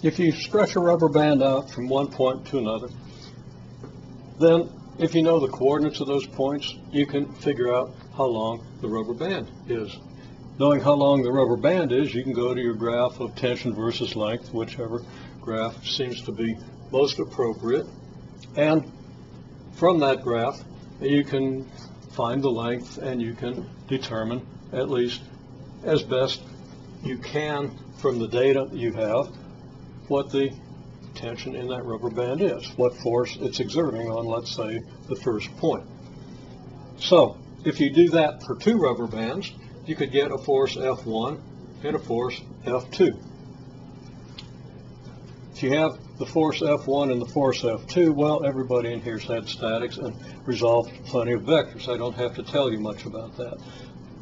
if you stretch a rubber band out from one point to another, then if you know the coordinates of those points, you can figure out how long the rubber band is. Knowing how long the rubber band is, you can go to your graph of tension versus length, whichever graph seems to be most appropriate. And from that graph, you can find the length and you can determine, at least as best you can from the data you have, what the tension in that rubber band is, what force it's exerting on, let's say, the first point. So if you do that for two rubber bands, you could get a force F1 and a force F2. If you have the force F1 and the force F2, well, everybody in here's had statics and resolved plenty of vectors. I don't have to tell you much about that.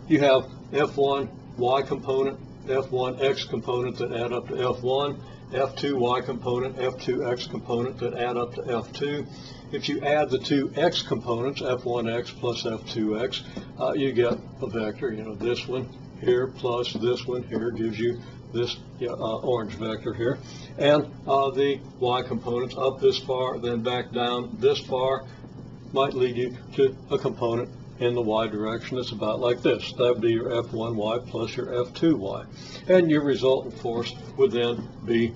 You have F1 y component, F1 x component that add up to F1, F2 y component, F2 x component that add up to F2. If you add the two x components, F1x plus F2x, you get a vector, this one here plus this one here gives you this orange vector here. And the y components up this far, then back down this far, might lead you to a component in the y direction that's about like this. That would be your F1y plus your F2y. And your resultant force would then be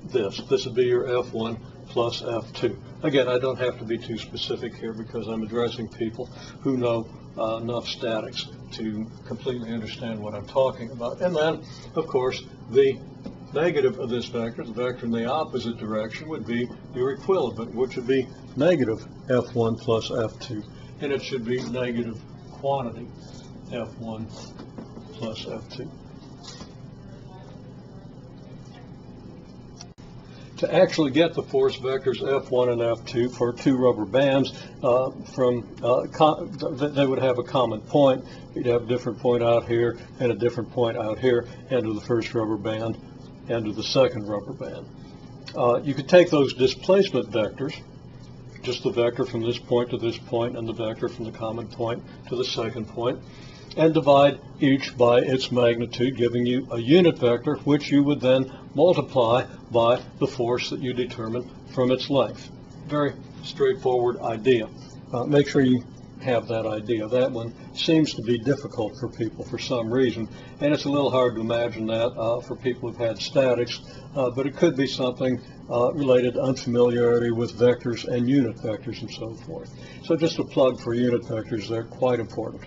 this. This would be your F1 plus F2. Again, I don't have to be too specific here because I'm addressing people who know enough statics to completely understand what I'm talking about. And then, of course, the negative of this vector, the vector in the opposite direction, would be your equilibrant, which would be negative F1 plus F2. And it should be negative quantity F1 plus F2. To actually get the force vectors F1 and F2 for two rubber bands, they would have a common point. You'd have a different point out here and a different point out here, end of the first rubber band, end of the second rubber band. You could take those displacement vectors, just the vector from this point to this point and the vector from the common point to the second point, and divide each by its magnitude, giving you a unit vector, which you would then multiply by the force that you determine from its length. Very straightforward idea. Make sure you have that idea. That one seems to be difficult for people for some reason, and it's a little hard to imagine that for people who've had statics, but it could be something related to unfamiliarity with vectors and unit vectors and so forth. So just a plug for unit vectors, they're quite important.